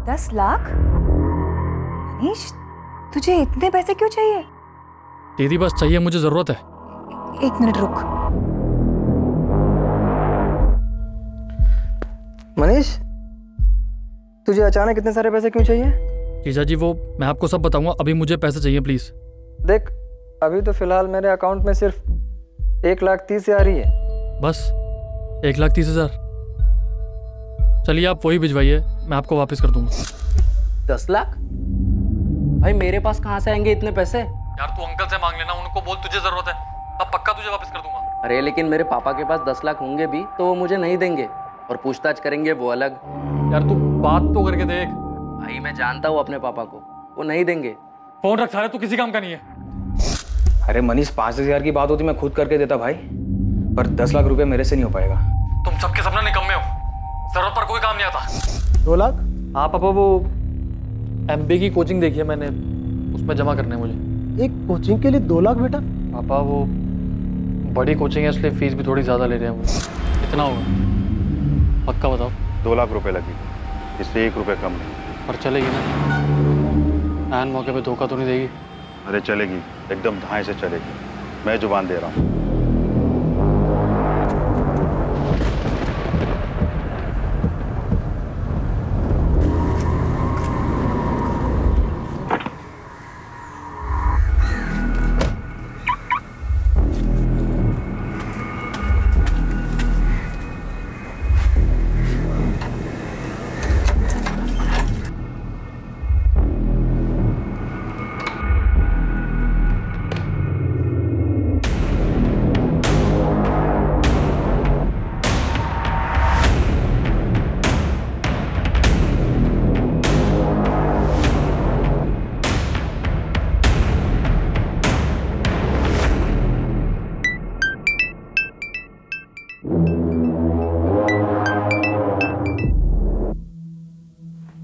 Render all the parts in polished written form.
10 लाख? मनीष, तुझे इतने पैसे क्यों चाहिए? दीदी बस चाहिए, मुझे जरूरत है। 1 मिनट रुक। मनीष, तुझे अचानक इतने सारे पैसे क्यों चाहिए? जीजा जी वो मैं आपको सब बताऊंगा, अभी मुझे पैसे चाहिए प्लीज। देख, अभी तो फिलहाल मेरे अकाउंट में सिर्फ 1,30,000 ही है। बस 1,30,000? चलिए आप वही भिजवाइए, मैं आपको वापस कर दूंगा। 10 लाख? भाई मेरे पास कहाँ से आएंगे इतने पैसे? यार तू अंकल से मांग लेना, उनको बोल तुझे जरूरत है, अब पक्का तुझे वापस कर दूंगा। अरे लेकिन मेरे पापा के पास 10 लाख होंगे भी तो वो मुझे नहीं देंगे, और पूछताछ करेंगे वो अलग। यार तू बात तो करके देख। भाई मैं जानता हूँ अपने पापा को, वो नहीं देंगे। फोन रख सारे, तू किसी काम का नहीं है। अरे मनीष, 5,000 की बात होती मैं खुद करके देता भाई, पर 10 लाख रुपए मेरे से नहीं हो पाएगा। तुम सबके सपने निकम्मे हो, जरूरत पर कोई काम नहीं आता। 2 लाख? हाँ पापा, वो MBA की कोचिंग देखी है मैंने, उसमें जमा करने हैं मुझे। एक कोचिंग के लिए 2 लाख बेटा? पापा वो बड़ी कोचिंग है इसलिए फीस भी थोड़ी ज़्यादा ले रहे हैं वो। कितना होगा पक्का बताओ? 2 लाख रुपए लगी, इससे 1 रुपए कम नहीं। पर चलेगी ना? ऐन मौके पे धोखा तो नहीं देगी? अरे चलेगी, एकदम धाए से चलेगी, मैं जुबान दे रहा हूँ।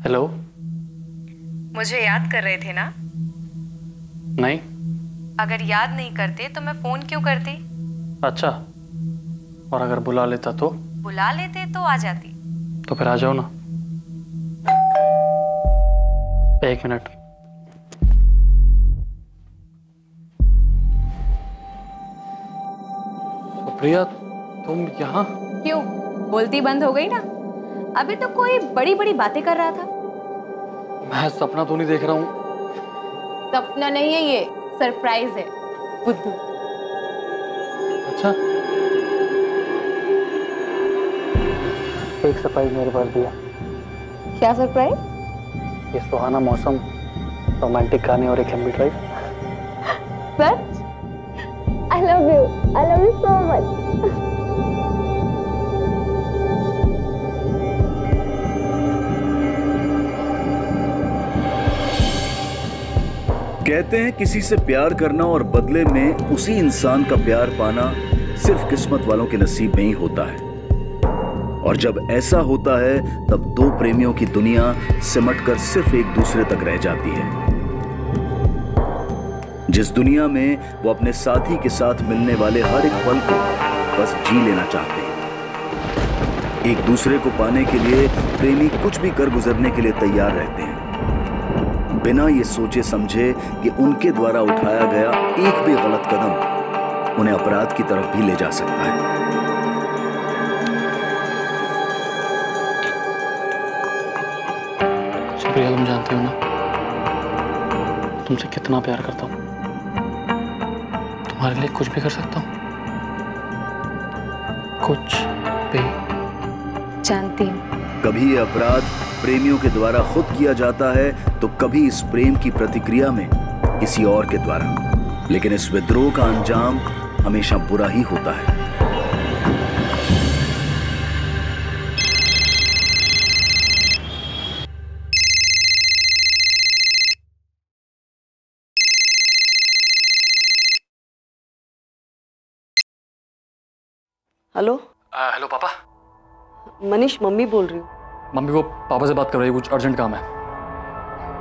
हेलो, मुझे याद कर रहे थे ना? नहीं। अगर याद नहीं करते तो मैं फोन क्यों करती? अच्छा, और अगर बुला लेता तो? बुला लेते तो आ जाती। तो फिर आ जाओ ना। 1 मिनट। प्रिया तुम यहाँ? क्यों, बोलती बंद हो गई ना? अभी तो कोई बड़ी बड़ी बातें कर रहा था। मैं सपना तो नहीं देख रहा हूँ? सपना नहीं है ये, सरप्राइज है बुद्धू। अच्छा, एक सरप्राइज मेरे पास दिया। क्या सरप्राइज? ये सुहाना मौसम, रोमांटिक गाने और एक लंबी drive. Such? I love you so much। कहते हैं किसी से प्यार करना और बदले में उसी इंसान का प्यार पाना सिर्फ किस्मत वालों के नसीब में ही होता है, और जब ऐसा होता है तब दो प्रेमियों की दुनिया सिमटकर सिर्फ एक दूसरे तक रह जाती है। जिस दुनिया में वो अपने साथी के साथ मिलने वाले हर एक पल को बस जी लेना चाहते हैं। एक दूसरे को पाने के लिए प्रेमी कुछ भी कर गुजरने के लिए तैयार रहते हैं, बिना ये सोचे समझे कि उनके द्वारा उठाया गया एक भी गलत कदम उन्हें अपराध की तरफ भी ले जा सकता है। प्रिया, तुम जानते हो ना तुमसे कितना प्यार करता हूँ। तुम्हारे लिए कुछ भी कर सकता हूँ, कुछ भी। जानती हूँ। कभी ये अपराध प्रेमियों के द्वारा खुद किया जाता है तो कभी इस प्रेम की प्रतिक्रिया में किसी और के द्वारा, लेकिन इस विद्रोह का अंजाम हमेशा बुरा ही होता है। हेलो। हेलो पापा। मनीष, मम्मी बोल रही हूँ। मम्मी वो पापा से बात कर रही है, कुछ अर्जेंट काम है।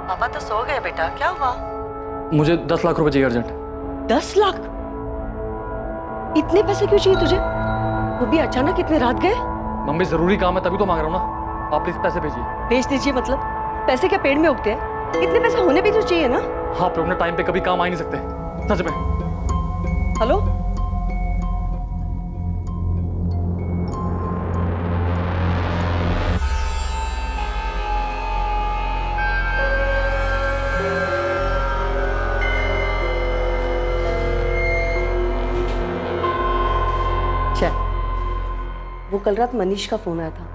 पापा तो सो गए बेटा, क्या हुआ? मुझे 10 लाख रुपए चाहिए अर्जेंट। 10 लाख? इतने पैसे क्यों चाहिए तुझे? वो भी अचानक इतने रात गए? मम्मी जरूरी काम है तभी तो मांग रहा हूँ ना, आप प्लीज पैसे भेजिए। भेज दीजिए मतलब? पैसे क्या पेड़ में उगते हैं? इतने पैसे होने भी तो चाहिए ना। हाँ, पर अपने टाइम पे कभी काम आ ही नहीं सकते सच में। हेलो, वो कल रात मनीष का फोन आया था।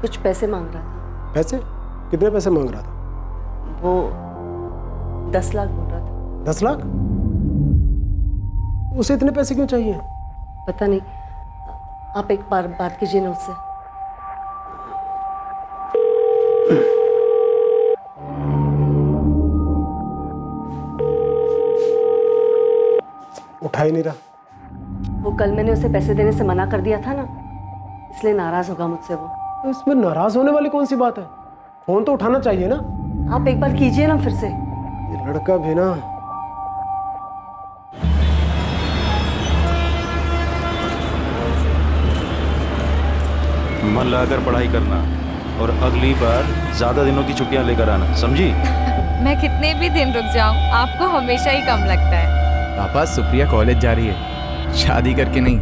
कुछ पैसे मांग रहा था। पैसे? कितने पैसे मांग रहा था? वो 10 लाख बोल रहा था। 10 लाख? उसे इतने पैसे क्यों चाहिए? पता नहीं, आप एक बार बात कीजिए ना उससे। उठा ही नहीं रहा। वो कल मैंने उसे पैसे देने से मना कर दिया था ना, इसलिए नाराज होगा मुझसे वो। तो इसमें नाराज होने वाली कौन सी बात है? फोन तो उठाना चाहिए ना। आप एक बार कीजिए ना फिर से। ये लड़का भी ना। मन लगाकर पढ़ाई करना और अगली बार ज्यादा दिनों की छुट्टियां लेकर आना, समझी? मैं कितने भी दिन रुक जाऊं, आपको हमेशा ही कम लगता है। पापा, सुप्रिया कॉलेज जा रही है, शादी करके नहीं।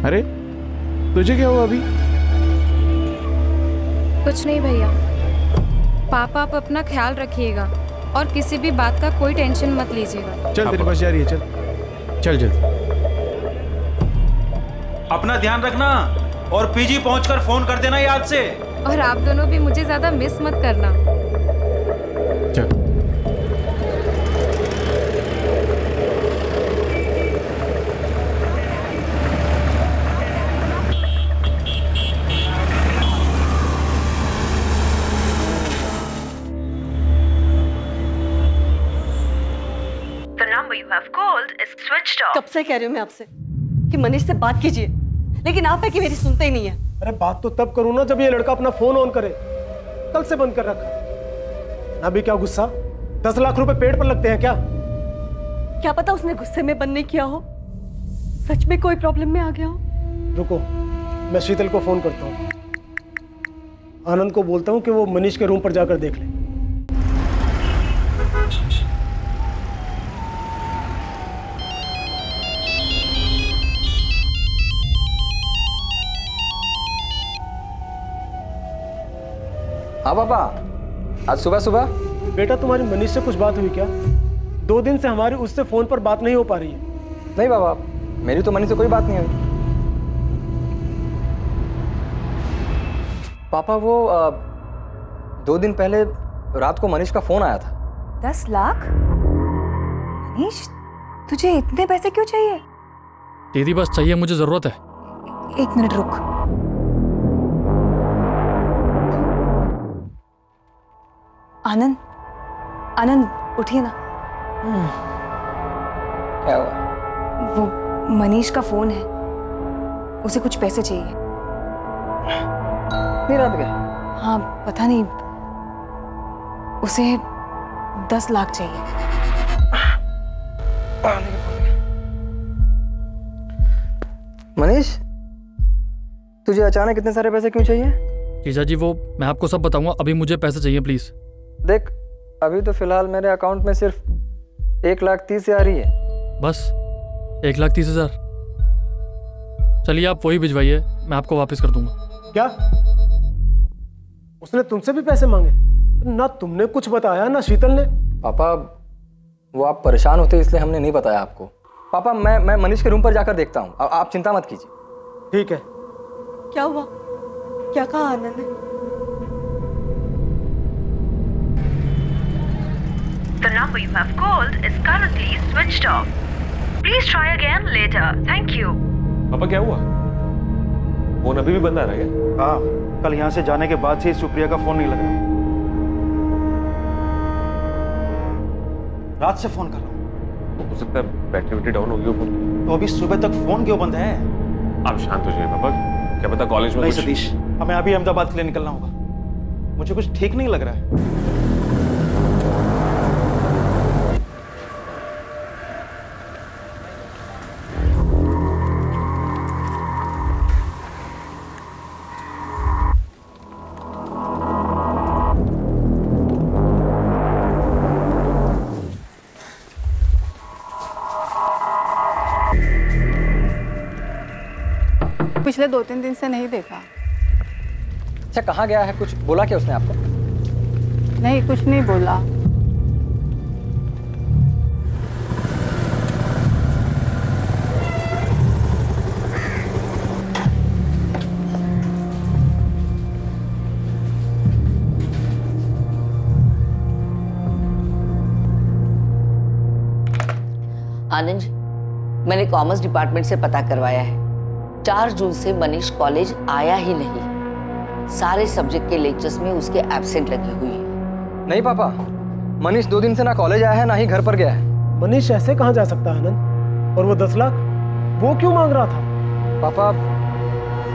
अरे तुझे क्या हुआ अभी? कुछ नहीं भैया। पापा, आप अपना ख्याल रखिएगा और किसी भी बात का कोई टेंशन मत लीजिएगा। चल, तेरी बस जा रही है, चल चल जल्दी। अपना ध्यान रखना और पीजी पहुंचकर फोन कर देना याद से। और आप दोनों भी मुझे ज्यादा मिस मत करना। चल। कब से कह रही हूँ मैं आपसे कि मनीष से बात कीजिए, लेकिन आप है कि मेरी सुनते ही नहीं है। अरे बात तो तब करूँ ना जब ये लड़का अपना फोन ऑन करे। कल से बंद कर रखा। अभी क्या गुस्सा? 10 लाख रुपए पेड़ पर लगते हैं क्या? क्या पता उसने गुस्से में बंद नहीं किया हो, सच में कोई प्रॉब्लम में आ गया हो। रुको, मैं शीतल को फोन करता हूँ। आनंद को बोलता हूँ कि वो मनीष के रूम पर जाकर देख ले। हाँ पापा, आज सुबह सुबह। बेटा, तुम्हारी मनीष से कुछ बात हुई क्या? 2 दिन से हमारी उससे फोन पर बात नहीं हो पा रही है। नहीं पापा, मेरी तो मनीष से कोई बात नहीं हुई। पापा, वो 2 दिन पहले रात को मनीष का फोन आया था। 10 लाख? मनीष, तुझे इतने पैसे क्यों चाहिए? दीदी बस चाहिए, मुझे जरूरत है। 1 मिनट रुक। आनंद, आनंद उठिए ना। क्या हुआ? वो मनीष का फोन है, उसे कुछ पैसे चाहिए। नहीं रात गए? हाँ, पता नहीं, उसे 10 लाख चाहिए। मनीष, तुझे अचानक इतने सारे पैसे क्यों चाहिए? जीजा जी, वो मैं आपको सब बताऊंगा, अभी मुझे पैसे चाहिए प्लीज। देख, अभी तो फिलहाल मेरे अकाउंट में सिर्फ 1,30,000 ही है। बस 1,30,000? चलिए आप वही भिजवाइए, मैं आपको वापस कर दूंगा। क्या? उसने तुमसे भी पैसे मांगे? ना तुमने कुछ बताया ना शीतल ने। पापा, वो आप परेशान होते इसलिए हमने नहीं बताया आपको। पापा, मैं मनीष के रूम पर जाकर देखता हूँ, आप चिंता मत कीजिए। ठीक है। क्या हुआ? क्या कहा आनंद ने? The number you have called is currently switched off. Please try again later. Thank you. पापा, क्या हुआ? फोन अभी भी बंद आ रहा है क्या? हाँ, कल यहाँ से जाने के बाद से सुप्रिया का फोन नहीं लग रहा। रात से फोन कर रहा हूँ। हो सकता है बैटरी डाउन हो गई हो फोन की। तो अभी सुबह तक फोन क्यों बंद है? आप शांत हो जाइए पापा, क्या पता कॉलेज में नहीं कुछ... सतीश, हमें अभी अहमदाबाद के लिए निकलना होगा। मुझे कुछ ठीक नहीं लग रहा है। पिछले 2-3 दिन से नहीं देखा। अच्छा, कहाँ गया है? कुछ बोला क्या उसने आपको? नहीं, कुछ नहीं बोला। आनंद, मैंने कॉमर्स डिपार्टमेंट से पता करवाया है। 4 जून से मनीष कॉलेज आया ही नहीं। सारे सब्जेक्ट के लेक्चर्स में उसके एब्सेंट लगी हुई है। नहीं पापा, मनीष 2 दिन से ना कॉलेज आया है ना ही घर पर गया है। मनीष ऐसे कहाँ जा सकता है आनंद? और वो 10 लाख वो क्यों मांग रहा था? पापा,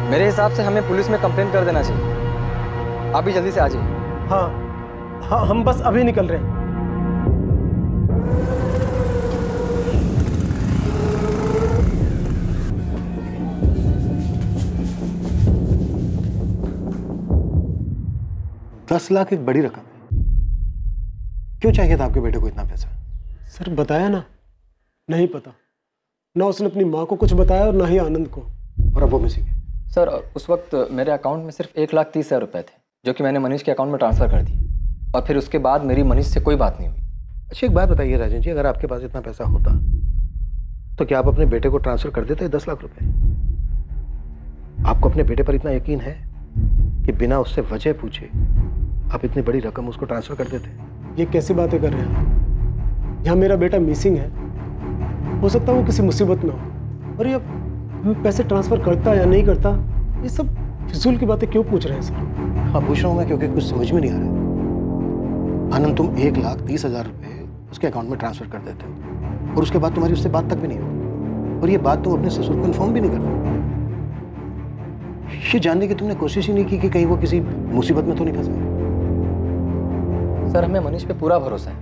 मेरे हिसाब से हमें पुलिस में कंप्लेन कर देना चाहिए। आप भी जल्दी से आ जाइए। हाँ, हम बस अभी निकल रहे हैं। $10 लाख एक बड़ी रकम है। क्यों चाहिए था आपके बेटे को इतना पैसा? सर बताया ना, नहीं पता। ना उसने अपनी माँ को कुछ बताया और ना ही आनंद को। और अब वो मिसिंग है। सर उस वक्त मेरे अकाउंट में सिर्फ 1,30,000 रुपए थे, जो कि मैंने मनीष के अकाउंट में ट्रांसफर कर दिए। और फिर उसके बाद मेरी मनीष से कोई बात नहीं हुई। अच्छा, एक बात बताइए राजन जी, अगर आपके पास इतना पैसा होता तो क्या आप अपने बेटे को ट्रांसफर कर देते 10 लाख रुपए? आपको अपने बेटे पर इतना यकीन है कि बिना उससे वजह पूछे आप इतनी बड़ी रकम उसको ट्रांसफर कर देते? ये कैसी बातें कर रहे हैं? यहाँ मेरा बेटा मिसिंग है। हो सकता है वो किसी मुसीबत में हो। और ये पैसे ट्रांसफर करता या नहीं करता, ये सब फिजूल की बातें क्यों पूछ रहे हैं सर? हाँ, पूछ रहा हूँ मैं क्योंकि कुछ समझ में नहीं आ रहा है। आनंद, तुम 1,30,000 रुपए उसके अकाउंट में ट्रांसफर कर देते हो और उसके बाद तुम्हारी उससे बात तक भी नहीं होती। और ये बात तुम अपने ससुर को इन्फॉर्म भी नहीं करते। ये जानने की तुमने कोशिश ही नहीं की कि कहीं वो किसी मुसीबत में तो नहीं फंसा। सर हमें मनीष पे पूरा भरोसा है।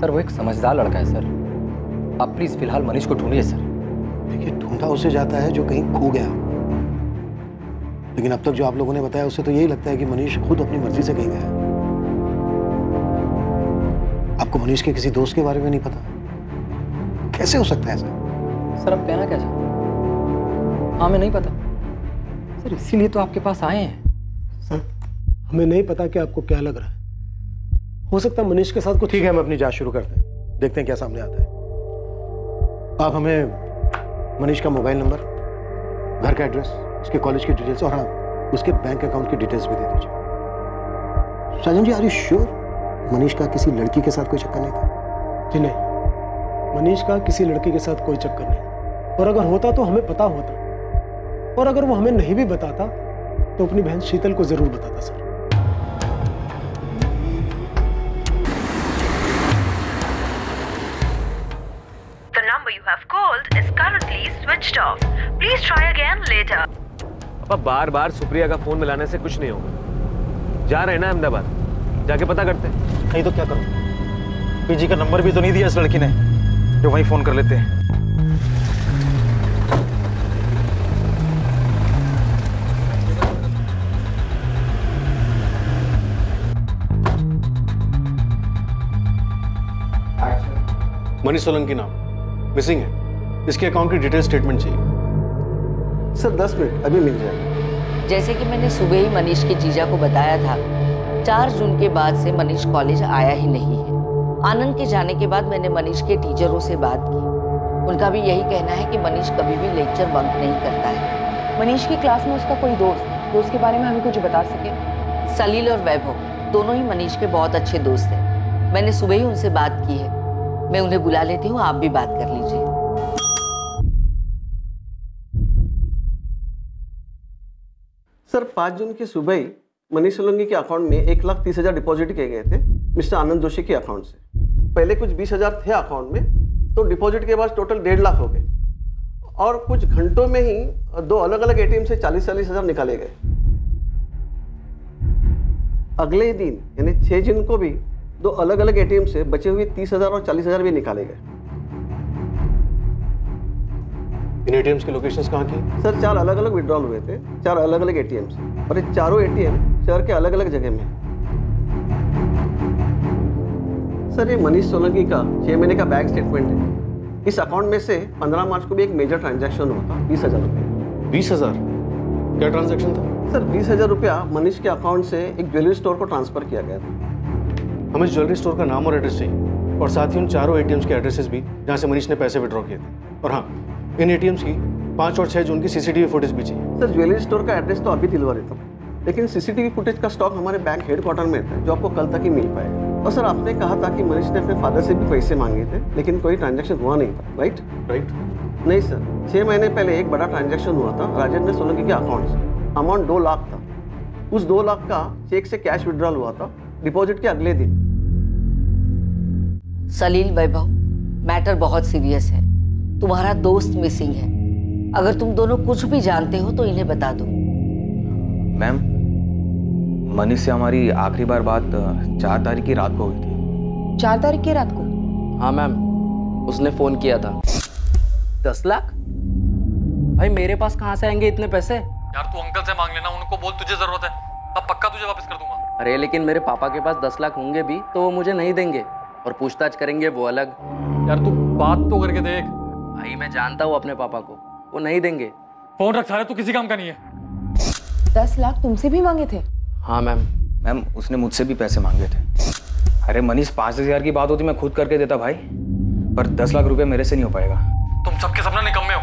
सर वो एक समझदार लड़का है सर। आप प्लीज फिलहाल मनीष को ढूंढिए सर। देखिए, ढूंढा उसे जाता है जो कहीं खो गया हो, लेकिन अब तक जो आप लोगों ने बताया उससे तो यही लगता है कि मनीष खुद अपनी मर्जी से कहीं गया है। आपको मनीष के किसी दोस्त के बारे में नहीं पता? कैसे हो सकता है ऐसा? सर आप कहना क्या चाहते हैं? हाँ, हमें नहीं पता सर, इसीलिए तो आपके पास आए हैं। सर हमें नहीं पता कि आपको क्या लग रहा है। हो सकता है मनीष के साथ कुछ। ठीक है, हम अपनी जांच शुरू करते हैं, देखते हैं क्या सामने आता है। आप हमें मनीष का मोबाइल नंबर, घर का एड्रेस, उसके कॉलेज की डिटेल्स और हाँ, उसके बैंक अकाउंट की डिटेल्स भी दे दीजिए। साजन जी, आर यू श्योर मनीष का किसी लड़की के साथ कोई चक्कर नहीं था? जी नहीं, मनीष का किसी लड़की के साथ कोई चक्कर नहीं। और अगर होता तो हमें पता होता, और अगर वो हमें नहीं भी बताता तो अपनी बहन शीतल को जरूर बताता sir. The number you have called is currently switched off. Please try again later. पापा, बार बार सुप्रिया का फोन मिलाने से कुछ नहीं होगा। जा रहे हैं ना अहमदाबाद, जाके पता करते हैं। नहीं तो क्या करूं? पीजी का नंबर भी तो नहीं दिया इस लड़की ने, जो वहीं फोन कर लेते हैं। मनीष सोलंकी नाम, मिसिंग है। इसके अकाउंट की डिटेल स्टेटमेंट चाहिए। सर 10 मिनट, अभी मिल जाएगा। जैसे कि मैंने सुबह ही मनीष के जीजा को बताया था, 4 जून के बाद से मनीष कॉलेज आया ही नहीं है। आनंद के जाने के बाद मैंने मनीष के टीचरों से बात की। उनका भी यही कहना है कि मनीष कभी भी लेक्चर बंक नहीं करता है। मनीष की क्लास में उसका कोई दोस्त जो उसके बारे में हमें कुछ बता सके? सलील और वैभव दोनों ही मनीष के बहुत अच्छे दोस्त हैं। मैंने सुबह ही उनसे बात की है। मैं उन्हें बुला लेती हूँ, आप भी बात कर लीजिए। सर 5 जून की सुबह ही मनीष सोलंकी के अकाउंट में 1,30,000 डिपॉजिट किए गए थे मिस्टर आनंद जोशी के अकाउंट से। पहले कुछ 20,000 थे अकाउंट में, तो डिपॉजिट के बाद टोटल 1.5 लाख हो गए। और कुछ घंटों में ही 2 अलग अलग एटीएम से 40,000 निकाले गए। अगले ही दिन यानी 6 जून को भी 2 अलग अलग एटीएम से बचे हुए 30,000 और 40,000 भी निकाले गए। इन एटीएम्स की लोकेशंस कहाँ की? सर 4 अलग अलग विड्रॉल हुए थे, 4 अलग अलग एटीएम से, और ये चारों एटीएम शहर के अलग अलग जगह में। सर ये मनीष सोलंकी का 6 महीने का बैंक स्टेटमेंट है। इस अकाउंट में से 15 मार्च को भी एक मेजर ट्रांजैक्शन हुआ था 20,000 रुपये। 20,000? क्या ट्रांजैक्शन था? सर 20,000 रुपया मनीष के अकाउंट से एक ज्वेलरी स्टोर को ट्रांसफर किया गया था। हमें ज्वेलरी स्टोर का नाम और एड्रेस चाहिए, और साथ ही उन चारों एटीएम्स के एड्रेसेस भी जहाँ से मनीष ने पैसे विड्रॉ किए थे। और हाँ, इन एटीएम्स की 5 और 6 जून की सीसीटीवी फुटेज भी चाहिए। सर ज्वेलरी स्टोर का एड्रेस तो अभी दिलवा देता हूँ, लेकिन सीसीटीवी फुटेज का स्टॉक हमारे बैंक हेडक्वार्टर में था, जो आपको कल तक ही मिल पाएगा। और सर आपने कहा था कि मनीष ने अपने फादर से भी पैसे मांगे थे, लेकिन कोई ट्रांजैक्शन हुआ नहीं था, राइट? नहीं सर, 6 महीने पहले एक बड़ा ट्रांजैक्शन हुआ था राजेंद्र सोलंकी के अकाउंट से। अमाउंट 2 लाख था। उस 2 लाख का चेक से कैश विड्रॉल हुआ था डिपॉजिट के अगले दिन। सलील वैभव, मैटर बहुत सीरियस है। तुम्हारा दोस्त मिसिंग है। अगर तुम दोनों कुछ भी जानते हो तो इन्हें बता दो। मैम, मनीष से हमारी आखिरी बार बात 4 तारीख की रात को हुई थी। 4 तारीख की रात को? हाँ मैम, उसने फोन किया था। 10 लाख? भाई मेरे पास कहाँ से आएंगे इतने पैसे? यार तू अंकल से मांग लेना, उनको बोल तुझे जरूरत है, अब पक्का तुझे वापस कर दूंगा। अरे लेकिन मेरे पापा के पास 10 लाख होंगे भी तो वो मुझे नहीं देंगे, और पूछताछ करेंगे वो अलग। यार तू बात तो करके देख। भाई मैं जानता हूँ अपने पापा को, वो नहीं देंगे। फोन रख सारे, तू किसी काम का नहीं है। 10 लाख तुमसे भी मांगे थे? हाँ मैम। मैम उसने मुझसे भी पैसे मांगे थे। अरे मनीष 5,000 की बात होती मैं खुद करके देता भाई, पर 10 लाख रुपए मेरे से नहीं हो पाएगा। तुम सबके सपने निकम्मे हो,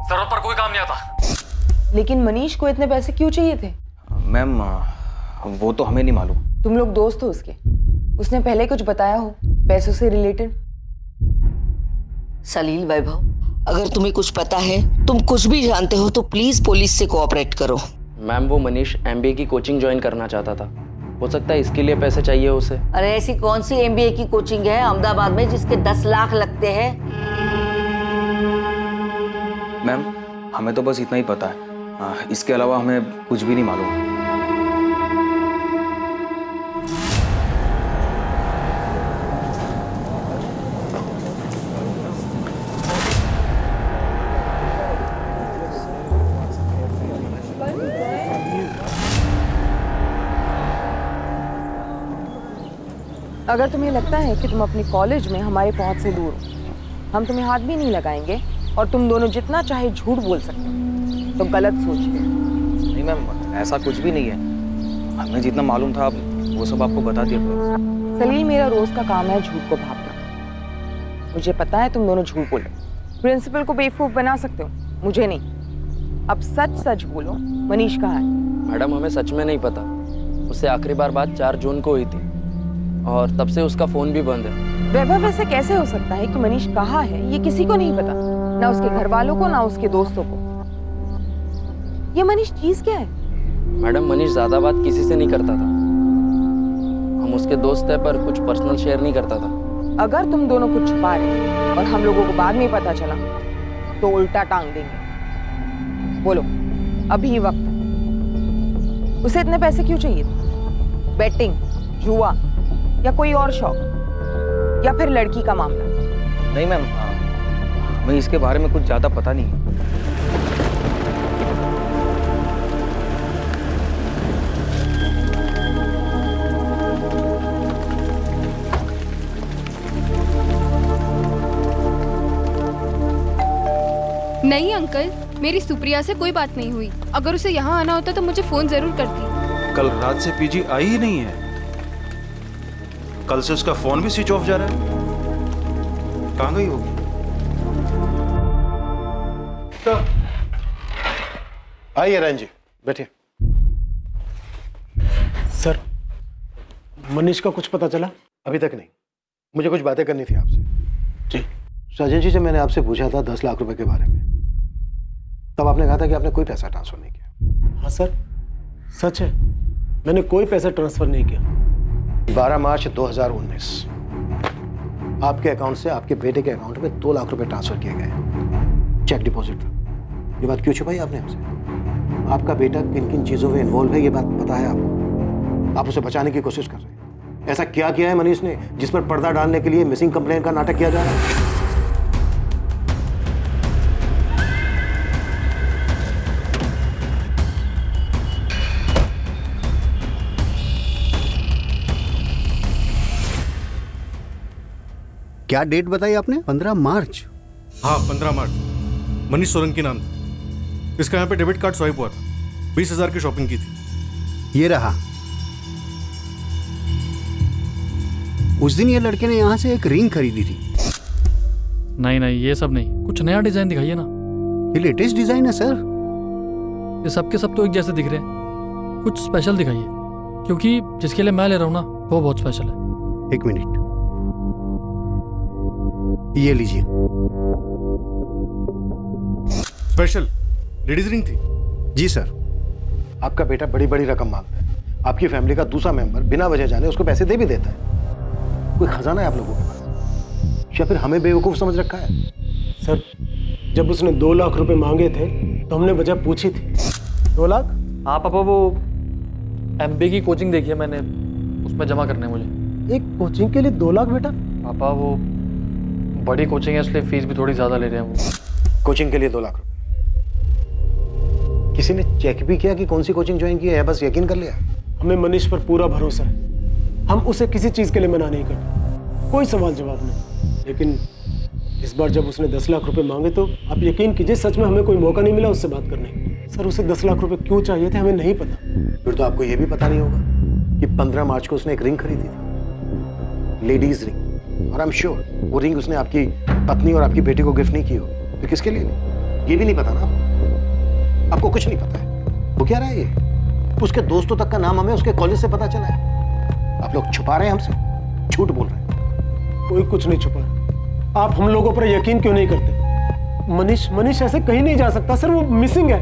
जरूरत पर कोई काम नहीं आता। लेकिन मनीष को इतने पैसे क्यों चाहिए थे? मैम वो तो हमें नहीं मालूम। तुम लोग दोस्त हो उसके? उसने पहले कुछ बताया हो पैसों से रिलेटेड? सलील वैभव, अगर तुम्हें कुछ पता है, तुम कुछ भी जानते हो तो प्लीज पुलिस से कोऑपरेट करो। मैम वो मनीष एमबीए की कोचिंग ज्वाइन करना चाहता था, हो सकता है इसके लिए पैसे चाहिए उसे। अरे ऐसी कौन सी एमबीए की कोचिंग है अहमदाबाद में जिसके 10 लाख लगते हैं? मैम हमें तो बस इतना ही पता है, इसके अलावा हमें कुछ भी नहीं मालूम। अगर तुम्हें लगता है कि तुम अपने कॉलेज में हमारे पहुंच से दूर हो, हम तुम्हें हाथ भी नहीं लगाएंगे और तुम दोनों जितना चाहे झूठ बोल सकते हो, तो गलत सोचते हो। नहीं मैम, ऐसा कुछ भी नहीं है। हमें जितना मालूम था वो सब आपको बता दिया। सलील, मेरा रोज का काम है झूठ को भापना। मुझे पता है तुम दोनों झूठ बोलो, प्रिंसिपल को बेवकूफ बना सकते हो, मुझे नहीं। अब सच सच बोलो, मनीष कहाँ है? मैडम हमें सच में नहीं पता। उससे आखिरी बार बात 4 जून को हुई थी और तब से उसका फोन भी बंद है। वैभव, ऐसे कैसे हो सकता है कि मनीष कहाँ है ये किसी को नहीं पता, ना उसके घर वालों को ना उसके दोस्तों को। ये मनीष चीज क्या है? मैडम मनीष ज्यादा बात किसी से नहीं करता था। हम उसके दोस्त है पर कुछ पर्सनल शेयर नहीं करता था। अगर तुम दोनों कुछ छुपा रहे और हम लोगों को बाद में पता चला तो उल्टा टांग देंगे। बोलो, अभी वक्त है। उसे इतने पैसे क्यों चाहिए थे? बेटिंग, जुआ या कोई और शौक, या फिर लड़की का मामला? नहीं मैम, हमें इसके बारे में कुछ ज्यादा पता नहीं है। नहीं अंकल, मेरी सुप्रिया से कोई बात नहीं हुई। अगर उसे यहाँ आना होता तो मुझे फोन जरूर करती। कल रात से पीजी आई ही नहीं है। कल से उसका फोन भी स्विच ऑफ जा रहा है। कहाँ गई होगी? आइए रैन जी, बैठिए। सर, मनीष का कुछ पता चला? अभी तक नहीं, मुझे कुछ बातें करनी थी आपसे। जी साजन जी से मैंने आपसे पूछा था 10 लाख रुपए के बारे में, तब आपने कहा था कि आपने कोई पैसा ट्रांसफर नहीं किया। हाँ सर, सच है, मैंने कोई पैसा ट्रांसफर नहीं किया। 12 मार्च 2019 आपके अकाउंट से आपके बेटे के अकाउंट में 2 लाख रुपए ट्रांसफर किए गए, चेक डिपॉजिट था। ये बात क्यों छुपाई आपने हमसे? आपका बेटा किन किन चीजों में इन्वॉल्व है ये बात पता है आपको? आप उसे बचाने की कोशिश कर रहे हैं। ऐसा क्या किया है मनीष ने जिस पर पर्दा डालने के लिए मिसिंग कंप्लेन का नाटक किया जा रहा है? क्या डेट बताई आपने? 15 मार्च? हाँ 15 मार्च। मनीष सोलंकी नाम था। इसका यहाँ पे डेबिट कार्ड स्वाइप हुआ था, 20,000 की शॉपिंग की थी। ये रहा। उस दिन ये लड़के ने यहाँ से एक रिंग खरीदी थी। नहीं नहीं, ये सब नहीं, कुछ नया डिजाइन दिखाइए ना। ये लेटेस्ट डिजाइन है सर। ये सब के सब तो एक जैसे दिख रहे हैं, कुछ स्पेशल दिखाइए, क्योंकि जिसके लिए मैं ले रहा हूँ ना वो बहुत स्पेशल है। एक मिनट, ये लीजिए। स्पेशल लेडीज रिंग थी? जी सर। आपका बेटा बड़ी बड़ी रकम मांगता है, आपकी फैमिली का दूसरा मेंबर बिना वजह जाने उसको पैसे दे भी देता है। कोई खजाना है आप लोगों के पास, या फिर हमें बेवकूफ समझ रखा है? सर, जब उसने 2 लाख रुपए मांगे थे तो हमने वजह पूछी थी। 2 लाख? हाँ पापा, वो MBA की कोचिंग देखी है मैंने, उसमें जमा करने मुझे। एक कोचिंग के लिए 2 लाख बेटा? पापा वो बड़ी कोचिंग है इसलिए फीस भी थोड़ी ज्यादा ले रहे हैं वो। कोचिंग के लिए 2 लाख रुपए? किसी ने चेक भी किया कि कौन सी कोचिंग ज्वाइन की है, बस यकीन कर लिया? हमें मनीष पर पूरा भरोसा है, हम उसे किसी चीज के लिए मना नहीं करते, कोई सवाल जवाब नहीं। लेकिन इस बार जब उसने 10 लाख रुपए मांगे तो आप यकीन कीजिए सच में हमें कोई मौका नहीं मिला उससे बात करने का। सर, उसे 10 लाख रुपए क्यों चाहिए थे हमें नहीं पता। फिर तो आपको यह भी पता नहीं होगा कि 15 मार्च को उसने एक रिंग खरीदी थी, लेडीज रिंग, और आई एम श्योर वो रिंग उसने आपकी पत्नी और आपकी बेटी को गिफ्ट नहीं की हो। तो किसके लिए नहीं, ये भी नहीं पता ना आपको? कुछ नहीं पता है। वो क्या रहा है ये? उसके दोस्तों तक का नाम हमें उसके कॉलेज से पता चला है। आप लोग छुपा रहे हैं हमसे, झूठ बोल रहे हैं। कोई कुछ नहीं छुपा रहा। आप हम लोगों पर यकीन क्यों नहीं करते? मनीष ऐसे कहीं नहीं जा सकता सर, वो मिसिंग है।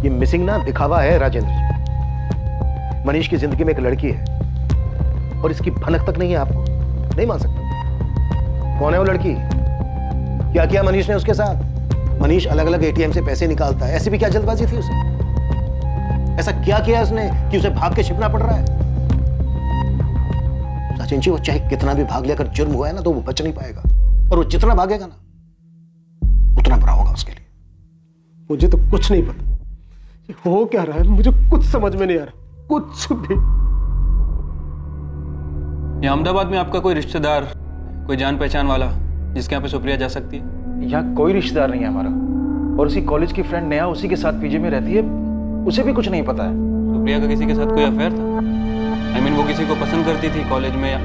ये मिसिंग ना दिखावा है राजेंद्र जी। मनीष की जिंदगी में एक लड़की है और इसकी भनक तक नहीं है, आपको नहीं मान सकता। कौन है वो लड़की? क्या किया मनीष ने उसके साथ? मनीष अलग अलग ATM से पैसे निकालता है, ऐसी भी क्या जल्दबाजी थी उसे? ऐसा क्या किया उसने कि उसे भाग के छिपना पड़ रहा है? सचिन जी, वो चाहे कितना भी भाग ले, अगर जुर्म हुआ है ना तो वो बच नहीं पाएगा, और वो जितना भागेगा ना उतना बुरा होगा उसके लिए। मुझे तो कुछ नहीं पता ये हो क्या रहा है, मुझे कुछ समझ में नहीं आ रहा, कुछ भी। ये अहमदाबाद में आपका कोई रिश्तेदार, कोई जान पहचान वाला जिसके यहाँ पे सुप्रिया जा सकती है? यहाँ कोई रिश्तेदार नहीं है हमारा, और उसी कॉलेज की फ्रेंड नेहा उसी के साथ पीजी में रहती है, उसे भी कुछ नहीं पता है। सुप्रिया का किसी के साथ कोई अफेयर था? I mean, वो किसी को पसंद करती थी कॉलेज में या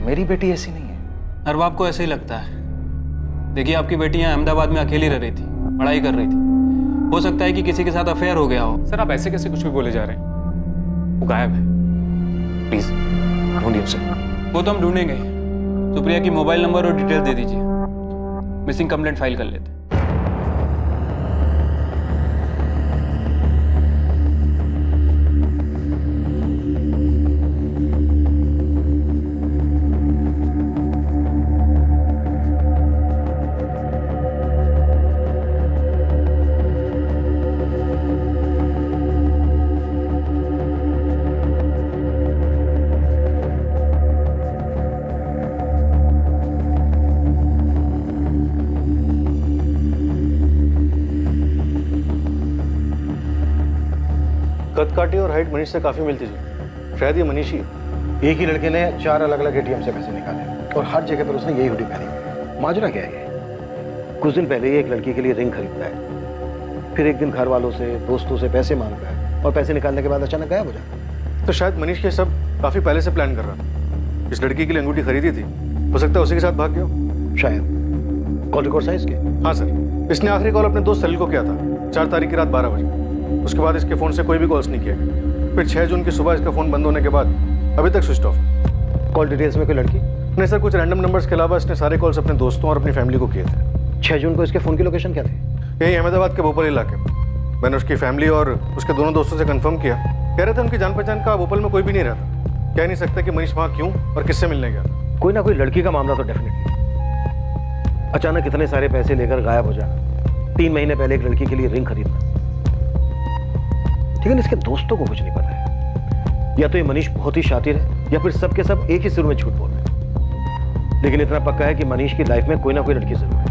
मेरी बेटी ऐसी नहीं है। हर बाप को ऐसे ही लगता है। देखिए, आपकी बेटी यहाँ अहमदाबाद में अकेली रह रही थी, पढ़ाई कर रही थी, हो सकता है कि किसी के साथ अफेयर हो गया हो। सर, आप ऐसे कैसे कुछ भी बोले जा रहे हैं? वो गायब है, प्लीज ढूंढिए उसे। वो तो हम ढूंढेंगे। सुप्रिया की मोबाइल नंबर और डिटेल दे दीजिए, मिसिंग कंप्लेंट फाइल कर लेते। कद काठी और हाइट मनीष से काफी मिलती थी, शायद ये मनीष ही है। एक ही लड़के ने 4 अलग अलग ATM से पैसे निकाले और हर जगह पर उसने यही हुडी पहनी। माजरा क्या है ये? कुछ दिन पहले ही एक लड़की के लिए रिंग खरीदता है, फिर एक दिन घर वालों से दोस्तों से पैसे मांगता है, और पैसे निकालने के बाद अचानक गायब हो जाता है। तो शायद मनीष ये सब काफी पहले से प्लान कर रहा था। इस लड़की के लिए अंगूठी खरीदी थी, हो सकता है उसी के साथ भाग गया हो। शायद कॉल रिकॉर्ड साइज के? हाँ सर, इसने आखिरी कॉल अपने दोस्त सलील को किया था 4 तारीख की रात 12 बजे। उसके बाद इसके फोन से कोई भी कॉल्स नहीं किया। फिर 6 जून की सुबह इसका फोन बंद होने के बाद अभी तक स्विच ऑफ। कॉल डिटेल्स में कोई लड़की? नहीं सर, कुछ रैंडम नंबर्स के अलावा इसने सारे कॉल्स अपने दोस्तों और अपनी फैमिली को किए थे। 6 जून को इसके फोन की लोकेशन क्या थी? यही अहमदाबाद के भोपाल इलाके में। मैंने उसकी फैमिली और उसके दोनों दोस्तों से कंफर्म किया, कह रहे थे उनकी जान पहचान का भोपाल में कोई भी नहीं रहता। कह नहीं सकता कि मनीष वहाँ क्यों और किससे मिलने गया। कोई ना कोई लड़की का मामला तो डेफिनेटली। अचानक इतने सारे पैसे लेकर गायब हो जाना, 3 महीने पहले एक लड़की के लिए रिंग खरीदना, लेकिन इसके दोस्तों को कुछ नहीं पता है। या तो ये मनीष बहुत ही शातिर है, या फिर सब के सब एक ही सुर में झूठ बोल रहे हैं। लेकिन इतना पक्का है कि मनीष की लाइफ में कोई ना कोई लड़की जरूर है।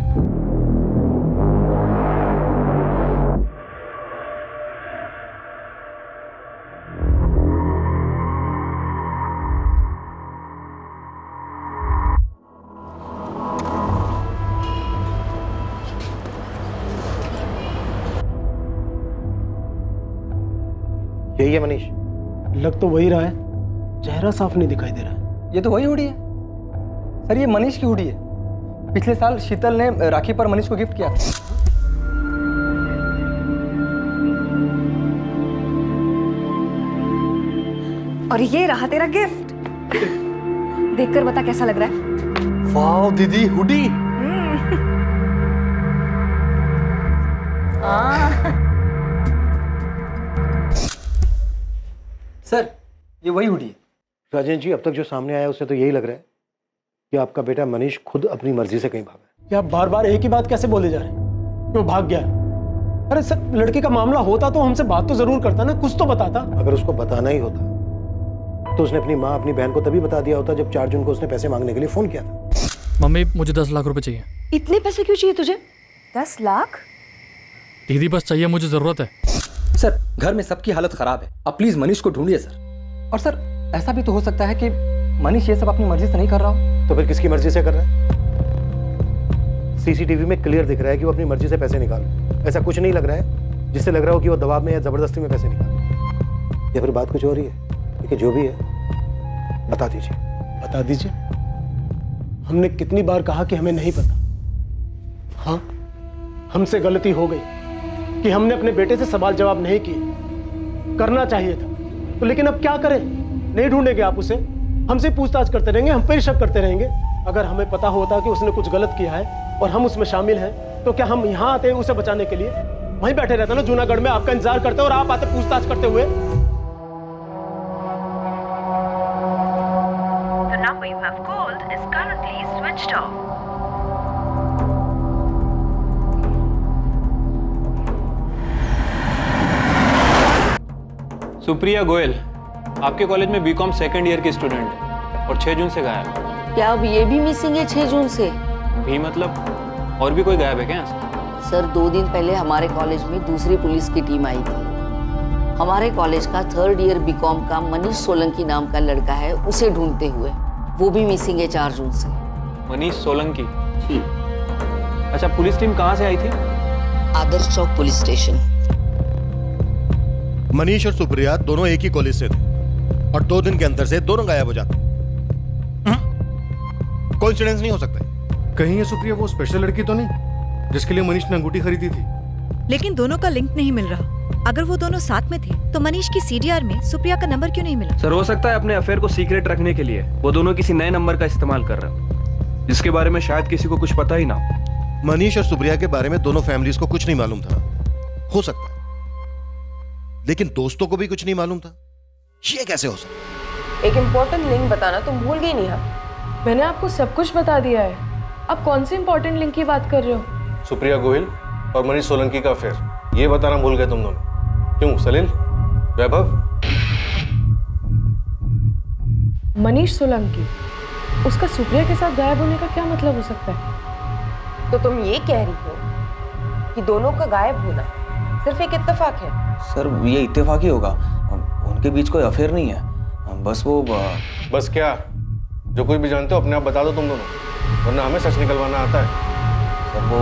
यही है मनीष? लग तो वही रहा है, चेहरा साफ नहीं दिखाई दे रहा है। ये तो वही हुडी है सर, ये मनीष की हुडी है। पिछले साल शीतल ने राखी पर मनीष को गिफ्ट किया। और ये रहा तेरा गिफ्ट। देखकर बता कैसा लग रहा है? वाह दीदी, हुडी। सर ये वही हुडी है। राजेंद्र जी, अब तक जो सामने आया उससे तो यही लग रहा है कि आपका बेटा मनीष खुद अपनी मर्जी से कहीं भागा है। क्या बार बार एक ही बात कैसे बोले जा रहे हैं कि वो भाग गया? अरे सर, लड़के का मामला होता तो हमसे बात तो जरूर करता ना, कुछ तो बताता। अगर उसको बताना ही होता तो उसने अपनी माँ अपनी बहन को तभी बता दिया होता जब 4 जून को उसने पैसे मांगने के लिए फोन किया था। मम्मी, मुझे 10 लाख रुपए चाहिए। इतने पैसे क्यों चाहिए तुझे? 10 लाख? दीदी बस चाहिए, मुझे जरूरत है। सर घर में सबकी हालत खराब है, आप प्लीज मनीष को ढूंढिए सर। और सर ऐसा भी तो हो सकता है कि मनीष ये सब अपनी मर्जी से नहीं कर रहा हो। तो फिर किसकी मर्जी से कर रहा है? सीसीटीवी में क्लियर दिख रहा है कि वो अपनी मर्जी से पैसे निकाल, ऐसा कुछ नहीं लग रहा है जिससे लग रहा हो कि वो दबाव में या जबरदस्ती में पैसे निकाल, या फिर बात कुछ हो रही है। देखिए जो भी है बता दीजिए। बता दीजिए? हमने कितनी बार कहा कि हमें नहीं पता। हाँ, हमसे गलती हो गई कि हमने अपने बेटे से सवाल जवाब नहीं किए, करना चाहिए था। तो लेकिन अब क्या करें? नहीं ढूंढेंगे आप उसे, हमसे पूछताछ करते रहेंगे, हम पे ही शक करते रहेंगे। अगर हमें पता होता कि उसने कुछ गलत किया है और हम उसमें शामिल हैं, तो क्या हम यहाँ आते उसे बचाने के लिए? वहीं बैठे रहते ना जूनागढ़ में, आपका इंतजार करते और आप आते पूछताछ करते हुए। The number you have called is currently switched off. Supriya Goyal आपके कॉलेज में बीकॉम सेकंड ईयर की स्टूडेंट है और 6 जून से गायब है। क्या अब ये भी मिसिंग है 6 जून से? भी मतलब और भी कोई गायब है क्या? सर 2 दिन पहले हमारे कॉलेज में दूसरी पुलिस की टीम आई थी। हमारे कॉलेज का 3rd ईयर बीकॉम का मनीष सोलंकी नाम का लड़का है, उसे ढूंढते हुए। वो भी मिसिंग है 4 जून से। मनीष सोलंकी? जी। अच्छा, पुलिस टीम कहाँ से आई थी? आदर्श चौक पुलिस स्टेशन। मनीष और सुप्रिया दोनों एक ही कॉलेज से थे और 2 दिन के अंदर से दोनों गायब हो जाते। कोइंसिडेंस नहीं हो सकता है। कहीं ये सुप्रिया वो स्पेशल लड़की तो नहीं जिसके लिए मनीष ने अंगूठी खरीदी थी? लेकिन दोनों का लिंक नहीं मिल रहा। अगर वो दोनों साथ में थे तो मनीष की सीडीआर में सुप्रिया का नंबर क्यों नहीं मिला? सर हो सकता है अपने अफेयर को सीक्रेट रखने के लिए वो दोनों किसी नए नंबर का इस्तेमाल कर रहे हो, जिसके बारे में शायद किसी को कुछ पता ही ना हो। मनीष और सुप्रिया के बारे में दोनों फैमिलीज को कुछ नहीं मालूम था, हो सकता है, लेकिन दोस्तों को भी कुछ नहीं मालूम था। ये कैसे हो सकता? एक इम्पोर्टेंट लिंक बताना तुम भूल गई नेहा। मैंने आपको सब कुछ बता दिया है, अब कौन सी इम्पोर्टेंट लिंक की बात कर रहे हो? सुप्रिया गोहिल और मनीष सोलंकी का अफेयर, ये बताना भूल गए तुम दोनों। क्यों सलील, वैभव? मनीष सोलंकी, उसका सुप्रिया के साथ गायब होने का क्या मतलब हो सकता है? तो तुम ये कह रही हो कि दोनों का गायब होना सिर्फ एक इत्तेफाक है? सर ये इत्तेफाक ही होगा, उनके बीच कोई अफेयर नहीं है, बस वो बस क्या? जो कुछ भी जानते हो अपने आप बता दो तुम दोनों, वरना हमें सच निकलवाना आता है। सर वो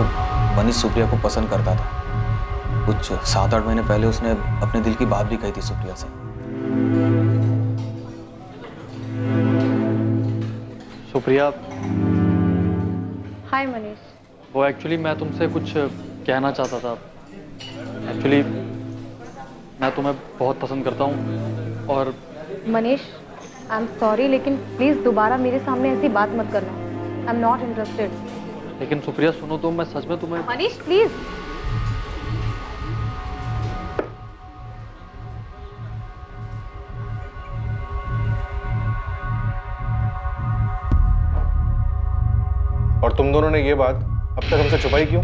मनीष सुप्रिया को पसंद करता था। कुछ 7-8 महीने पहले उसने अपने दिल की बात भी कही थी सुप्रिया से। सुप्रिया। हाय मनीष। वो एक्चुअली मैं तुमसे कुछ कहना चाहता था। एक्चुअली मैं तुम्हें बहुत पसंद करता हूँ और मनीष, आई एम सॉरी, लेकिन प्लीज दोबारा मेरे सामने ऐसी बात मत करना। I am not interested. लेकिन सुप्रिया सुनो तो, मैं सच में तुम्हें। मनीष प्लीज। और तुम दोनों ने ये बात अब तक हमसे छुपाई क्यों?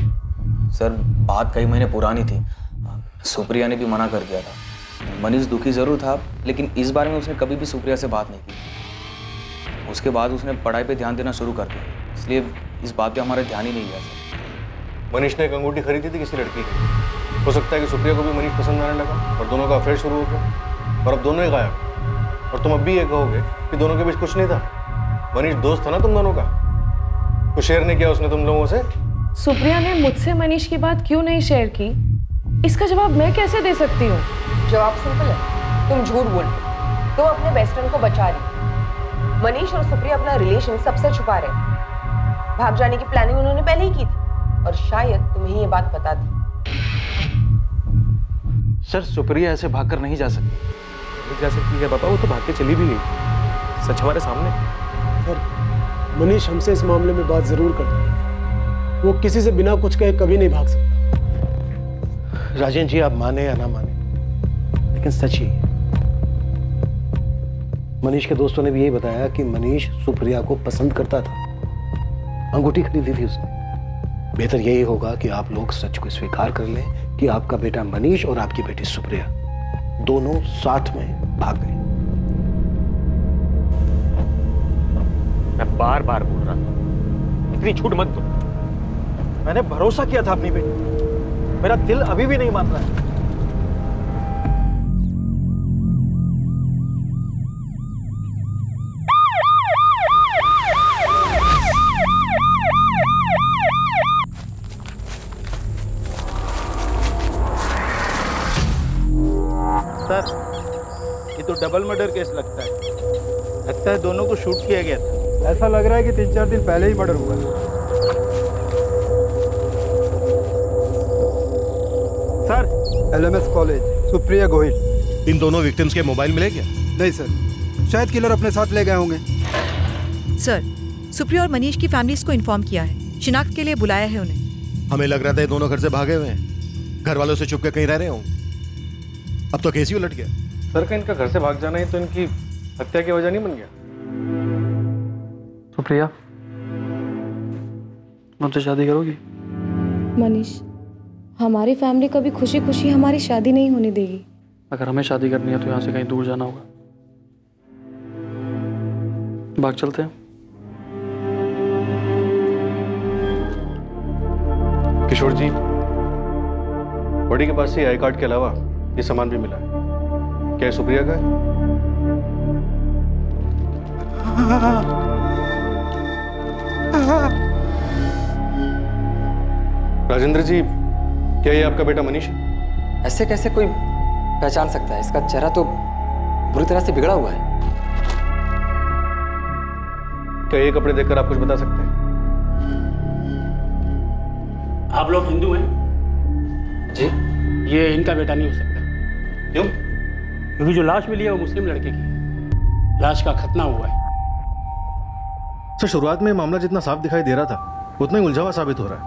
सर बात कई महीने पुरानी थी, सुप्रिया ने भी मना कर दिया था। मनीष दुखी जरूर था, लेकिन इस बारे में उसने कभी भी सुप्रिया से बात नहीं की। उसके बाद उसने पढ़ाई पे ध्यान देना शुरू कर दिया, इसलिए इस बात पे हमारा ध्यान ही नहीं गया सर। मनीष ने एक अंगूठी खरीदी थी किसी लड़की की, हो सकता है कि सुप्रिया को भी मनीष पसंद आने लगा और दोनों का अफेयर शुरू हो गया और अब दोनों ही गायब। और तुम अब भी ये कहोगे कि दोनों के बीच कुछ नहीं था? मनीष दोस्त था ना तुम दोनों का, कुछ शेयर नहीं किया उसने तुम लोगों से? सुप्रिया ने मुझसे मनीष की बात क्यों नहीं शेयर की, इसका जवाब मैं कैसे दे सकती हूँ? जवाब सिंपल है, तुम झूठ बोल रहे, तुम अपने बेस्ट फ्रेंड को बचा रही। मनीष और सुप्रिया अपना रिलेशन सबसे छुपा रहे। भाग जाने की प्लानिंग उन्होंने पहले ही की थी और शायद तुम्हें ये बात पता थी। सर सुप्रिया ऐसे भागकर नहीं जा सकती। नहीं जा सकती है पापा, वो तो भाग के चली भी गई, सच हमारे सामने। सर मनीष हमसे इस मामले में बात जरूर करता है, वो किसी से बिना कुछ कहे कभी नहीं भाग सकता। राजेंद्र जी आप माने या ना माने, लेकिन सच ही है। मनीष के दोस्तों ने भी यही बताया कि मनीष सुप्रिया को पसंद करता था, अंगूठी खरीदी थी उसने। बेहतर यही होगा कि आप लोग सच को स्वीकार कर लें कि आपका बेटा मनीष और आपकी बेटी सुप्रिया दोनों साथ में भाग गए। मैं बार बार बोल रहा था, इतनी झूठ मत दो। मैंने भरोसा किया था अपनी बेटी, मेरा दिल अभी भी नहीं मान रहा है। सर ये तो डबल मर्डर केस लगता है दोनों को शूट किया गया था। ऐसा लग रहा है कि 3-4 दिन पहले ही मर्डर हुआ। Sir LMS college, Supriya Gohil. इन दोनों विक्टिम्स के मोबाइल मिले क्या? नहीं सर, शायद किलर अपने साथ ले गए होंगे। सर, सुप्रिया और मनीष की फैमिलीज को इन्फॉर्म किया है, शिनाख्त के लिए बुलाया है उन्हें। हमें लग रहा था ये दोनों घर से भागे हुए हैं, घर वालों से छुप के कहीं रह रहे होंगे। अब तो केस ही उलट गया। सर का इनका घर से भाग जाना ही तो इनकी हत्या की वजह नहीं बन गया? सुप्रिया, मुझसे शादी करोगी? मनीष, हमारी फैमिली कभी खुशी खुशी हमारी शादी नहीं होने देगी। अगर हमें शादी करनी है तो यहाँ से कहीं दूर जाना होगा। भाग चलते हैं। किशोर जी, बॉडी के पास से आई कार्ड के अलावा ये सामान भी मिला है, क्या ये सुप्रिया का है? राजेंद्र जी, क्या ये आपका बेटा मनीष है? ऐसे कैसे कोई पहचान सकता है? इसका चेहरा तो बुरी तरह से बिगड़ा हुआ है। क्या ये कपड़े देखकर आप कुछ बता सकते हैं? आप लोग हिंदू हैं? जी। ये इनका बेटा नहीं हो सकता। क्यों? क्योंकि जो लाश मिली है वो मुस्लिम लड़के की है। लाश का खतना हुआ है। सर शुरुआत में मामला जितना साफ दिखाई दे रहा था उतना ही उलझा हुआ साबित हो रहा है।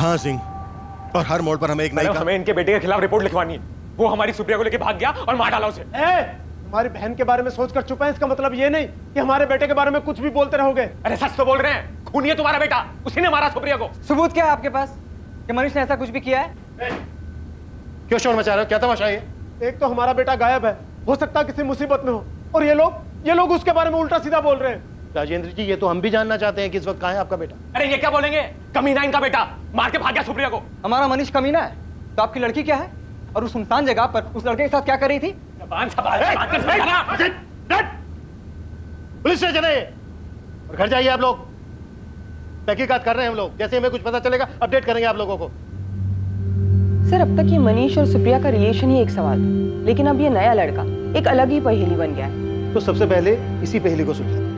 हाँ सिंह, और हर मोड़ पर हमें एक नई हमें इनके बेटे के खिलाफ रिपोर्ट लिखवानी है। वो हमारी सुप्रिया को लेके भाग गया और मार डाला उसे। हमारी बहन के बारे में सोचकर चुप है, इसका मतलब ये नहीं कि हमारे बेटे के बारे में कुछ भी बोलते रहोगे। अरे सच तो बोल रहे हैं, खूनी है तुम्हारा बेटा, उसी ने मारा सुप्रिया को। सबूत क्या है आपके पास कि मनीष ने ऐसा कुछ भी किया है? क्यों शोर मचा रहे हो? क्या तमाशा है? एक तो हमारा बेटा गायब है, हो सकता है किसी मुसीबत में हो, और ये लोग उसके बारे में उल्टा सीधा बोल रहे हैं। राजेंद्र जी, ये तो हम भी जानना चाहते हैं कि इस वक्त कहाँ है आपका बेटा। अरे ये क्या बोलेंगे, कमीना इनका बेटा, मार के भाग गया सुप्रिया को। हमारा मनीष कमीना है तो आपकी लड़की क्या है? और उस सुनसान जगह पर उस लड़के के साथ क्या कर रही थी? पुलिस स्टेशन है और घर जाइए आप लोग। तहकीकात कर रहे हैं हम लोग, जैसे हमें कुछ पता चलेगा अपडेट करेंगे आप लोगों को। सर अब तक ये मनीष और सुप्रिया का रिलेशन ही एक सवाल था, लेकिन अब ये नया लड़का एक अलग ही पहेली बन गया है। तो सबसे पहले इसी पहेली को सुलझाते हैं।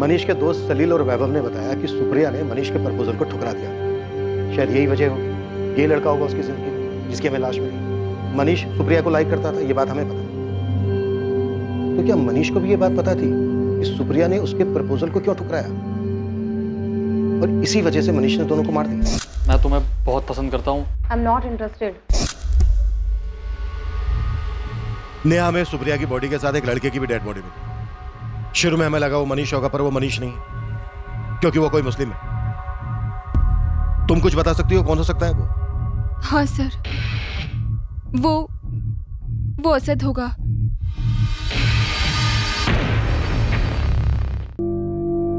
मनीष के दोस्त सलील और वैभव ने बताया कि सुप्रिया ने मनीष के प्रपोजल को ठुकरा दिया। शायद यही वजह होगी, ये लड़का होगा उसकी जिंदगी में जिसकी हमें लाश मिली। मनीष सुप्रिया को लाइक करता था, ये बात हमें पता है। तो क्या मनीष को भी ये बात पता थी कि सुप्रिया ने उसके प्रपोजल को क्यों ठुकराया, और इसी वजह से मनीष ने दोनों को मार दिया? मैं तुम्हें बहुत पसंद करता हूँ। I am not interested. Neha में सुप्रिया की बॉडी के साथ एक लड़के की भी डेड बॉडी मिली। शुरू में हमें लगा वो मनीष होगा, पर वो मनीष नहीं है, क्योंकि वो कोई मुस्लिम है। तुम कुछ बता सकती हो कौन हो सकता है वो? हाँ सर, वो असद होगा।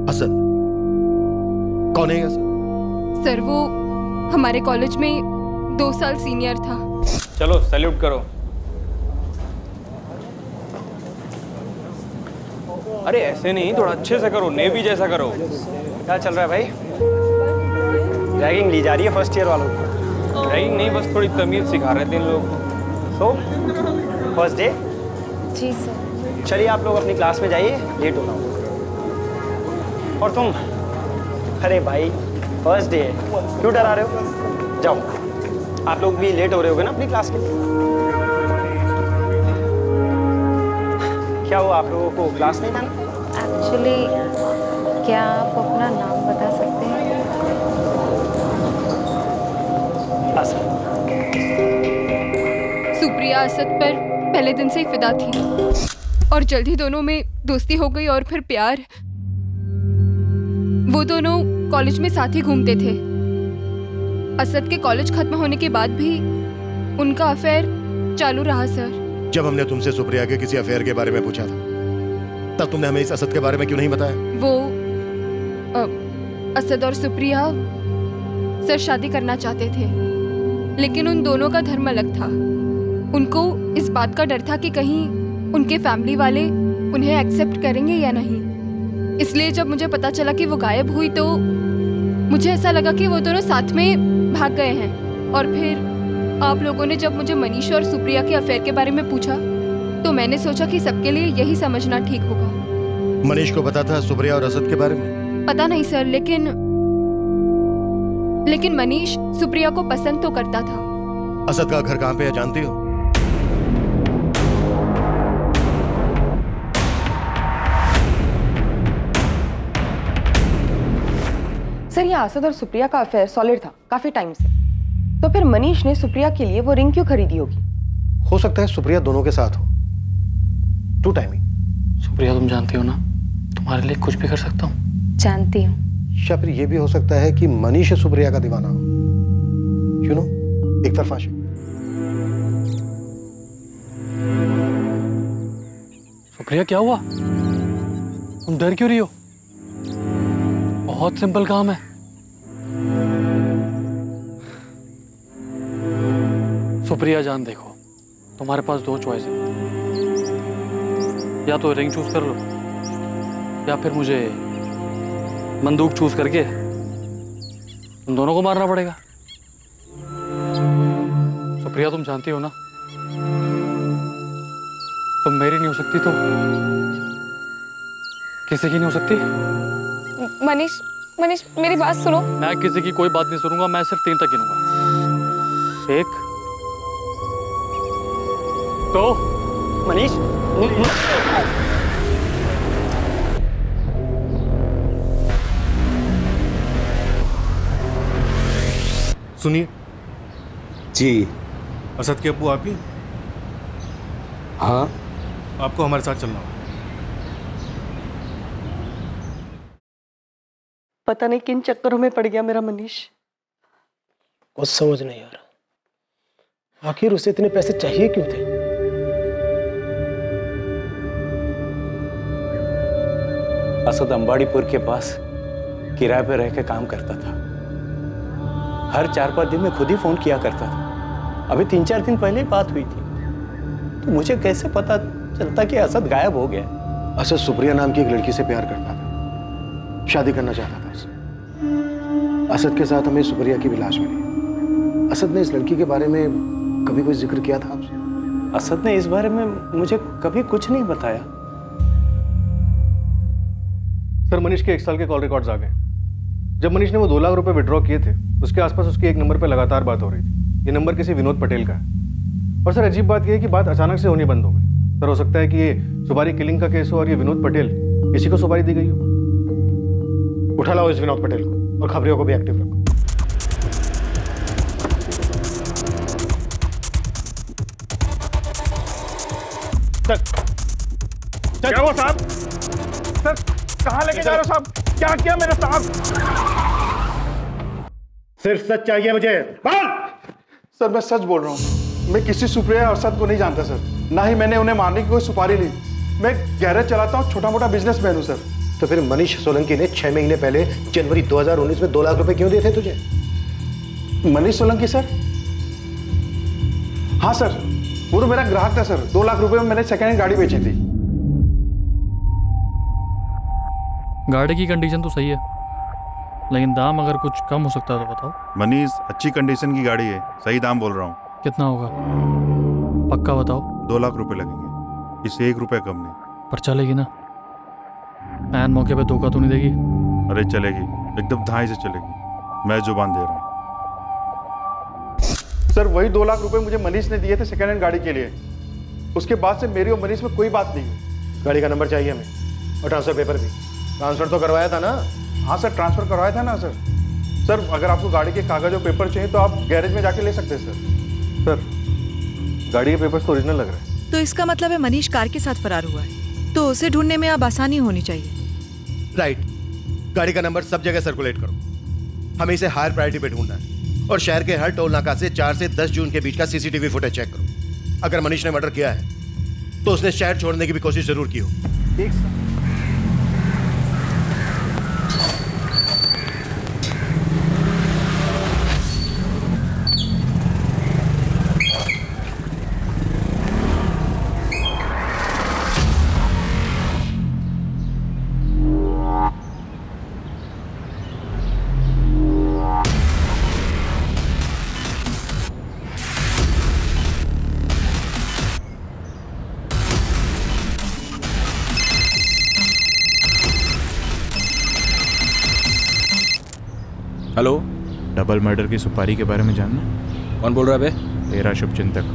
असद? कौन है असद? सर वो हमारे कॉलेज में 2 साल सीनियर था। चलो सैल्यूट करो। अरे ऐसे नहीं, थोड़ा अच्छे से करो, नेवी जैसा करो। क्या चल रहा है भाई? रैगिंग ली जा रही है फर्स्ट ईयर वालों को? रैगिंग नहीं, बस थोड़ी तमीज सिखा रहे थे इन लोग। तो फर्स्ट डे? जी सर। चलिए आप लोग अपनी क्लास में जाइए, लेट हो रहा हूँ। और तुम, अरे भाई फर्स्ट डे है, क्यों डरा रहे हो? जाओ, आप लोग भी लेट हो रहे होगे ना अपनी क्लास के लिए। क्या हुआ, आप लोगों को क्लास नहीं जाना? एक्चुअली क्या आप अपना नाम बता सकते हैं? सुप्रिया असद पर पहले दिन से ही फिदा थी और जल्दी दोनों में दोस्ती हो गई और फिर प्यार। वो दोनों कॉलेज में साथ ही घूमते थे। असद के कॉलेज खत्म होने के बाद भी उनका अफेयर चालू रहा सर। जब हमने तुमसे सुप्रिया के किसी अफेयर के बारे में पूछा था तब तुमने हमें इस असद के बारे में क्यों नहीं बताया? वो असद और सुप्रिया सर शादी करना चाहते थे, लेकिन उन दोनों का धर्म अलग था। उनको इस बात का डर था कि कहीं उनके फैमिली वाले उन्हें एक्सेप्ट करेंगे या नहीं। इसलिए जब मुझे पता चला कि वो गायब हुई तो मुझे ऐसा लगा कि वो दोनों साथ में भाग गए हैं। और फिर आप लोगों ने जब मुझे मनीष और सुप्रिया के अफेयर के बारे में पूछा तो मैंने सोचा कि सबके लिए यही समझना ठीक होगा। मनीष को पता था सुप्रिया और असद के बारे में? पता नहीं सर, लेकिन मनीष सुप्रिया को पसंद तो करता था। असद का घर कहाँ पे है जानती हो? सर ये असद और सुप्रिया का अफेयर सॉलिड था काफी टाइम से, तो फिर मनीष ने सुप्रिया के लिए वो रिंग क्यों खरीदी होगी? हो सकता है सुप्रिया दोनों के साथ हो। To timing. सुप्रिया तुम जानती हो ना, तुम्हारे लिए कुछ भी कर सकता हूँ। जानती हूँ। या फिर ये भी हो सकता है कि मनीष सुप्रिया का दीवाना हो, यू नो, एक तरफा आशिक। सुप्रिया क्या हुआ? तुम डर क्यों रही हो? बहुत सिंपल काम है। सुप्रिया जान, देखो तुम्हारे पास दो चॉइस है, या तो रिंग चूज कर लो या फिर मुझे बंदूक चूज करके तुम दोनों को मारना पड़ेगा। सुप्रिया तुम जानती हो ना, तुम मेरी नहीं हो सकती तो किसी की नहीं हो सकती। मनीष मेरी बात सुनो। मैं किसी की कोई बात नहीं सुनूंगा, मैं सिर्फ 3 तक गिनूंगा। 1 2 मनीष सुनिए जी। असद के अब्बू आप ही? हाँ। आपको हमारे साथ चलना होगा। पता नहीं किन चक्करों में पड़ गया मेरा मनीष। कुछ समझ नहीं आ रहा, आखिर उसे इतने पैसे चाहिए क्यों थे? असद अंबाड़ीपुर के पास किराए पे रह के काम करता था। हर 4-5 दिन में खुद ही फोन किया करता था। अभी 3-4 दिन पहले ही बात हुई थी, तो मुझे कैसे पता चलता कि असद गायब हो गया? असद सुप्रिया नाम की एक लड़की से प्यार करता था, शादी करना चाहता था उससे। असद के साथ हमें सुप्रिया की भी लाश मिली। असद ने इस लड़की के बारे में कभी कोई जिक्र किया था आपसे? असद ने इस बारे में मुझे कभी कुछ नहीं बताया। सर, मनीष के 1 साल के कॉल रिकॉर्ड्स आ गए। जब मनीष ने वो 2 लाख रुपए विड्रॉ किए थे, उसके आसपास उसके एक नंबर पर लगातार बात हो रही थी। ये नंबर किसी विनोद पटेल का है। और सर अजीब बात यह है कि बात अचानक से होनी बंद हो गई। सर हो सकता है कि ये सुपारी किलिंग का केस हो और ये विनोद पटेल, इसी को सुपारी दी गई हो। उठा लाओ इस विनोद पटेल को और खबरियों को भी एक्टिव रखो। क्या वो साहब? सर कहाँ लेके जा रहे हो साहब? क्या किया मेरे साहब? सिर्फ सच चाहिए मुझे। सर मैं सच बोल रहा हूँ, मैं किसी सुप्रिया और असद को नहीं जानता सर, ना ही मैंने उन्हें मारने की कोई सुपारी ली। मैं गैरेज चलाता हूँ, छोटा मोटा बिजनेसमैन हूँ सर। तो फिर मनीष सोलंकी ने 6 महीने पहले जनवरी 2019 में 2 लाख रुपए क्यों दिए थे तुझे? मनीष सोलंकी सर? हाँ सर, वो तो मेरा ग्राहक था सर। 2 लाख रुपए में मैंने सेकेंड हैंड गाड़ी बेची थी। गाड़ी की कंडीशन तो सही है, लेकिन दाम अगर कुछ कम हो सकता है तो बताओ। मनीष अच्छी कंडीशन की गाड़ी है, सही दाम बोल रहा हूँ। कितना होगा? पक्का बताओ। 2 लाख रुपए लगेंगे, इससे 1 रुपया कम नहीं। पर चलेगी ना? ऐन मौके पे धोखा तो नहीं देगी? अरे चलेगी, एकदम धाई से चलेगी, मैं जुबान दे रहा हूँ। सर वही 2 लाख रुपए मुझे मनीष ने दिए थे सेकेंड हैंड गाड़ी के लिए। उसके बाद से मेरी और मनीष में कोई बात नहीं हुई। गाड़ी का नंबर चाहिए हमें और ट्रांसफर पेपर भी। ट्रांसफर तो करवाया था ना? हाँ सर, ट्रांसफर करवाया था ना सर। सर अगर आपको गाड़ी के कागज और पेपर चाहिए तो आप गैरेज में जाके ले सकते हैं सर। सर गाड़ी के पेपर्स तो ओरिजिनल लग रहे हैं। तो इसका मतलब है मनीष कार के साथ फरार हुआ है, तो उसे ढूंढने में अब आसानी होनी चाहिए। राइट, गाड़ी का नंबर सब जगह सर्कुलेट करो। हमें इसे हायर प्रायोरिटी पे ढूंढना है और शहर के हर टोल नाका से 4 से 10 जून के बीच का सीसीटीवी फुटेज चेक करो। अगर मनीष ने मर्डर किया है तो उसने शहर छोड़ने की भी कोशिश जरूर की हो। ठीक सर। हेलो, डबल मर्डर की सुपारी के बारे में जानना? कौन बोल रहा है बे? तेरा शुभचिंतक।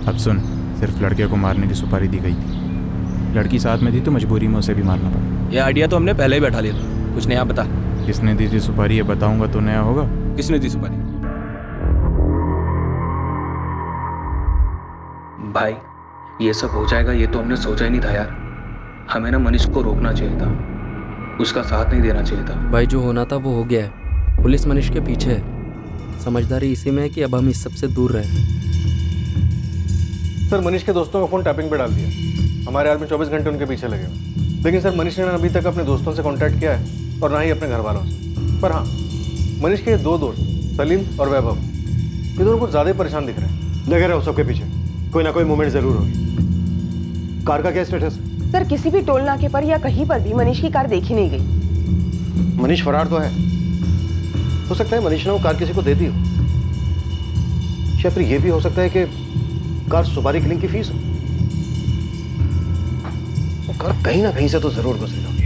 अब सुन, सिर्फ लड़के को मारने की सुपारी दी गई थी। लड़की साथ में थी तो मजबूरी में उसे भी मारना पड़ा। ये आइडिया तो हमने पहले ही बैठा लिया था। कुछ नया बता। किसने दी थी सुपारी ये बताऊंगा तो नया होगा। किसने दी सुपारी? भाई ये सब हो जाएगा ये तो हमने सोचा ही नहीं था यार। हमें ना मनीष को रोकना चाहिए था, उसका साथ नहीं देना चाहिए था। भाई जो होना था वो हो गया है। पुलिस मनीष के पीछे है। समझदारी इसी में है कि अब हम इस सबसे दूर रहे। सर मनीष के दोस्तों का फोन टैपिंग पे डाल दिया। हमारे आदमी 24 घंटे उनके पीछे लगे हुए। लेकिन सर मनीष ने अभी तक अपने दोस्तों से कांटेक्ट किया है और ना ही अपने घर वालों से। पर हाँ, मनीष के 2 दोस्त सलीम और वैभव, ये दोनों कुछ ज्यादा ही परेशान दिख रहे हैं। लगे रहो सबके पीछे, कोई ना कोई मूवमेंट जरूर होगी। कार का क्या स्टेटस? सर किसी भी टोल नाके पर या कहीं पर भी मनीष की कार देखी नहीं गई। मनीष फरार तो है, हो सकता है मनीष ने वो कार किसी को दे दी हो, या फिर ये भी हो सकता है कि कार सुपारी किलिंग की फीस हो। वो कार कहीं ना कहीं से तो जरूर गुजरी होगी।